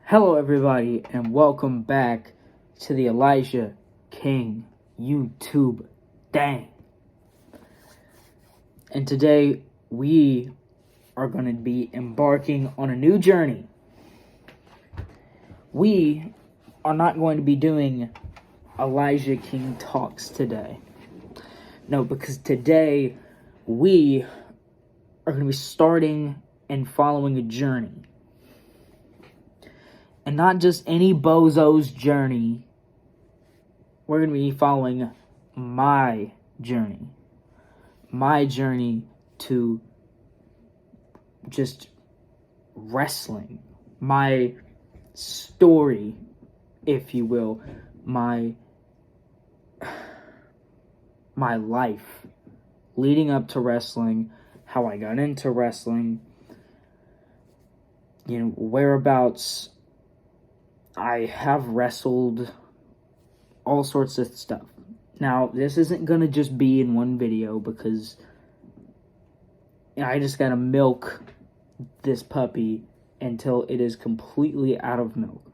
Hello, everybody, and welcome back to the Elijah King YouTube Dang. And today we are going to be embarking on a new journey. We are not going to be doing Elijah King Talks today. No, because today we are going to be starting and following a journey. And not just any bozo's journey. We're going to be following my journey. My journey to just wrestling. My story, if you will. My life leading up to wrestling. How I got into wrestling. Whereabouts I have wrestled, all sorts of stuff. Now, this isn't going to just be in one video because I just got to milk this puppy until it is completely out of milk.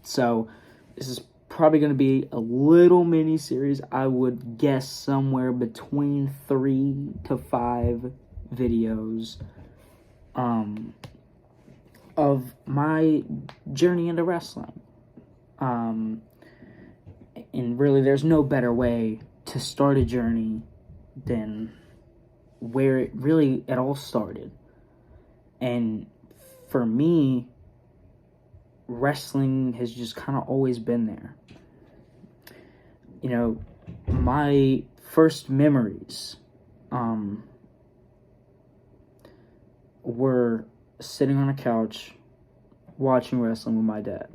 So, this is probably going to be a little mini series. I would guess somewhere between 3 to 5 videos of my journey into wrestling. And really, there's no better way to start a journey than where it all started. And for me, wrestling has just kind of always been there. My first memories were sitting on a couch watching wrestling with my dad.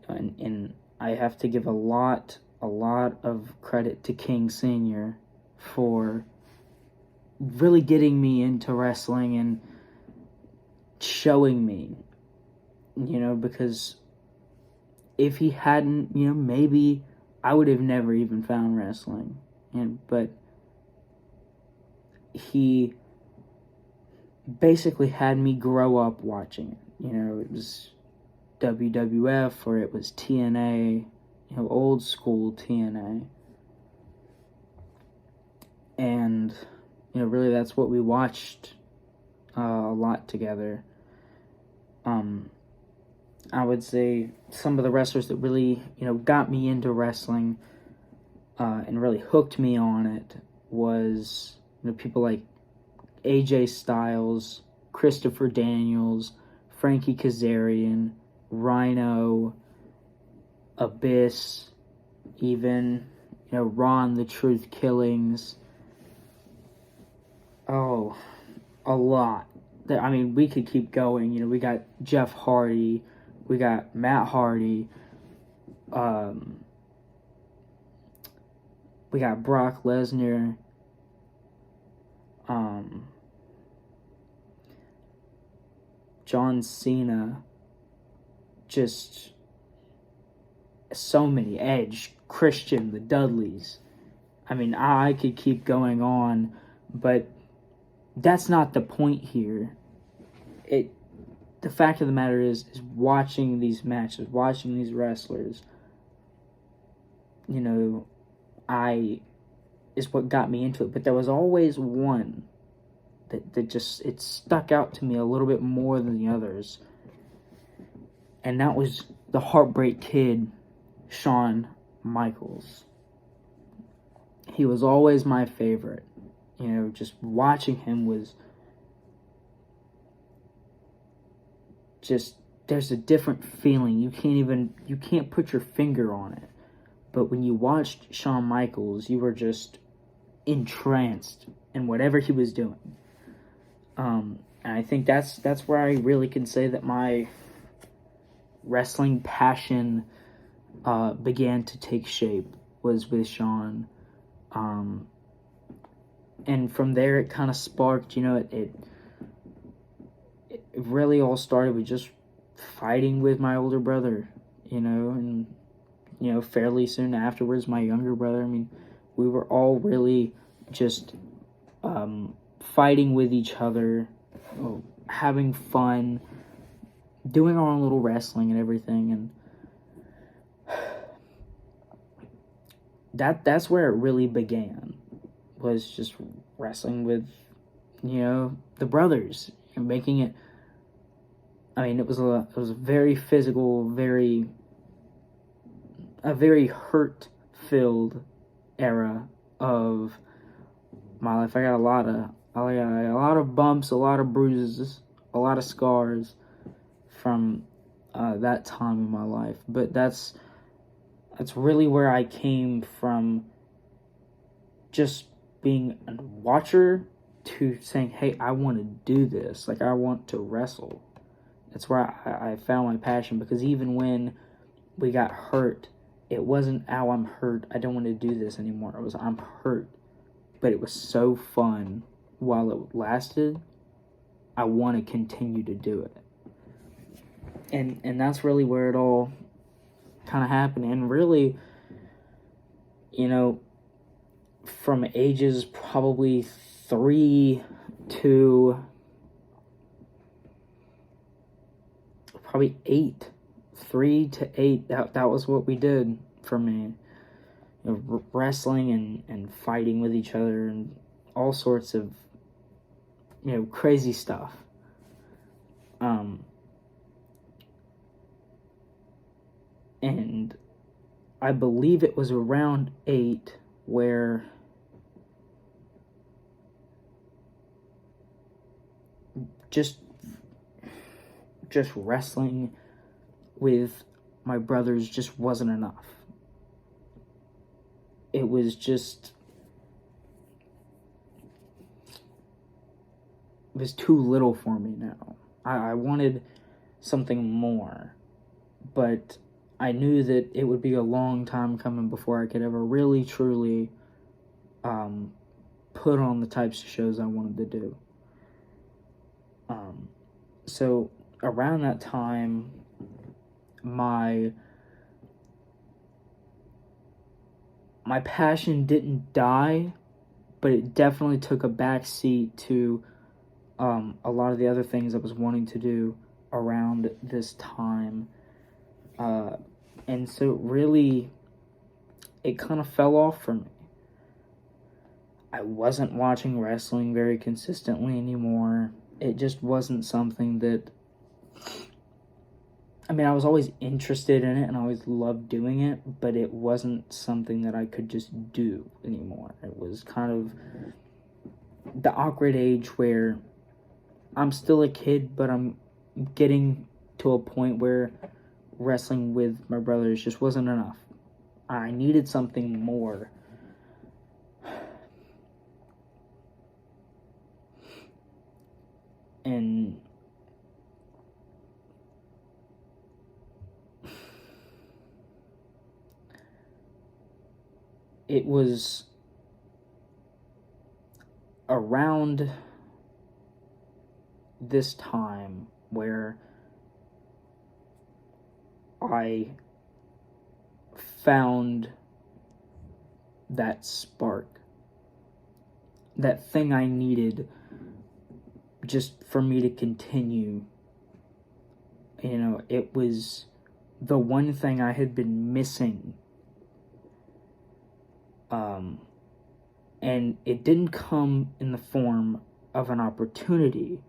And I have to give a lot of credit to King Sr. for really getting me into wrestling and showing me, because if he hadn't, maybe I would have never even found wrestling. But he basically had me grow up watching it. It was WWF or it was TNA, old school TNA. And, really that's what we watched a lot together. I would say some of the wrestlers that really, got me into wrestling and really hooked me on it was, people like AJ Styles, Christopher Daniels, Frankie Kazarian, Rhino, Abyss, even, Ron the Truth Killings. Oh, a lot. We could keep going. We got Jeff Hardy, we got Matt Hardy, we got Brock Lesnar, John Cena, just so many. Edge, Christian, the Dudleys. I could keep going on, but that's not the point here. The fact of the matter is watching these matches, watching these wrestlers, is what got me into it. But there was always one that just, it stuck out to me a little bit more than the others. And that was the Heartbreak Kid, Shawn Michaels. He was always my favorite. Just watching him was just, there's a different feeling. You can't put your finger on it. But when you watched Shawn Michaels, you were just entranced in whatever he was doing. And I think that's where I really can say that my wrestling passion began to take shape, was with Shawn. And from there it kind of sparked, it really all started with just fighting with my older brother, and fairly soon afterwards my younger brother. We were all really just fighting with each other, having fun, doing our own little wrestling and everything, and that's where it really began, was just wrestling with, the brothers, and making it. I mean, it was a very physical, a very hurt-filled era of my life. I got a lot of bumps, a lot of bruises, a lot of scars from that time in my life. But that's really where I came from, just being a watcher to saying, hey, I want to do this. Like, I want to wrestle. That's where I found my passion, because even when we got hurt, it wasn't, oh, I'm hurt, I don't want to do this anymore. It was, I'm hurt, but it was so fun while it lasted. I want to continue to do it. And that's really where it all kind of happened. And really, from ages probably 3 to probably 8, 3 to 8, that was what we did for me. Wrestling and fighting with each other and all sorts of, crazy stuff. And I believe it was around 8 where just wrestling with my brothers just wasn't enough. It was too little for me now. I wanted something more, but I knew that it would be a long time coming before I could ever really, truly put on the types of shows I wanted to do. So around that time, my passion didn't die, but it definitely took a back seat to a lot of the other things I was wanting to do around this time. And so really, it kind of fell off for me. I wasn't watching wrestling very consistently anymore. It just wasn't something that, I mean, I was always interested in it and I always loved doing it, but it wasn't something that I could just do anymore. It was kind of the awkward age where I'm still a kid, but I'm getting to a point where wrestling with my brothers just wasn't enough. I needed something more. And it was around this time where I found that spark, that thing I needed just for me to continue. It was the one thing I had been missing. And it didn't come in the form of an opportunity,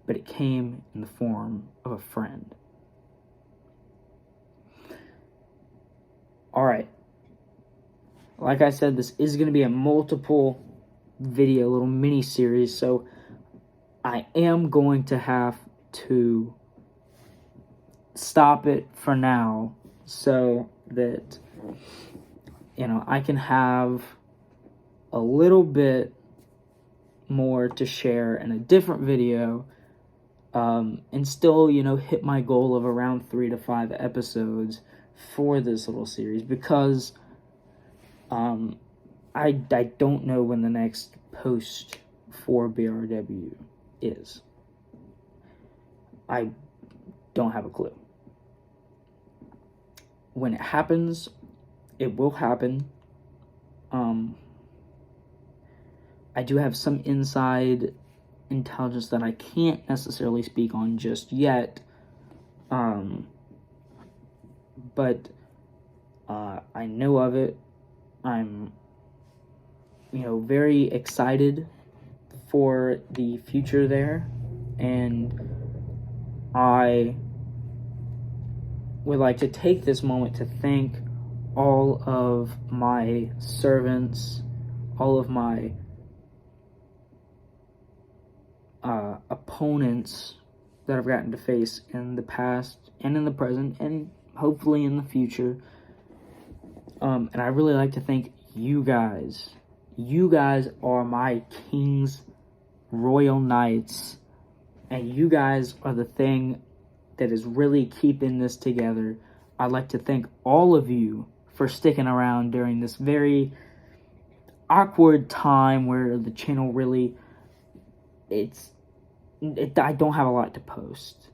but it came in the form of a friend. Alright. Like I said, this is going to be a multiple video, little mini series, so I am going to have to stop it for now so that I can have a little bit more to share in a different video, and still hit my goal of around 3 to 5 episodes for this little series, because I don't know when the next post for BRW is. I don't have a clue. When it happens, it will happen. I do have some inside intelligence that I can't necessarily speak on just yet. But I know of it. I'm, very excited for the future there, and I would like to take this moment to thank all of my servants, all of my opponents that I've gotten to face in the past and in the present and hopefully in the future. And I really like to thank you guys. You guys are my kings, royal knights, and you guys are the thing that is really keeping this together. I'd like to thank all of you for sticking around during this very awkward time where the channel really, I don't have a lot to post.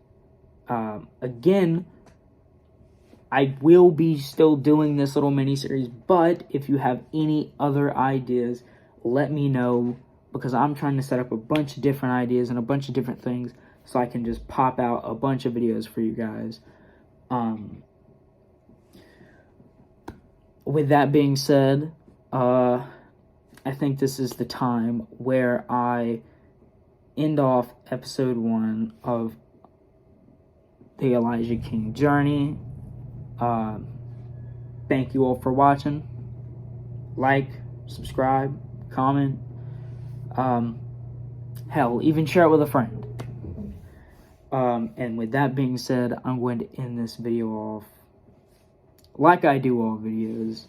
Again, I will be still doing this little mini-series, but if you have any other ideas, let me know, because I'm trying to set up a bunch of different ideas and a bunch of different things so I can just pop out a bunch of videos for you guys. With that being said, I think this is the time where I end off episode 1 of the Elijah King journey. Thank you all for watching. Like, subscribe, comment, hell, even share it with a friend. And with that being said, I'm going to end this video off like I do all videos,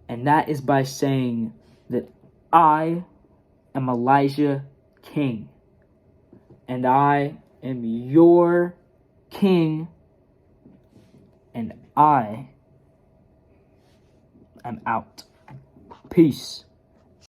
and that is by saying that I am Elijah King, and I am your king, and I am out. Peace.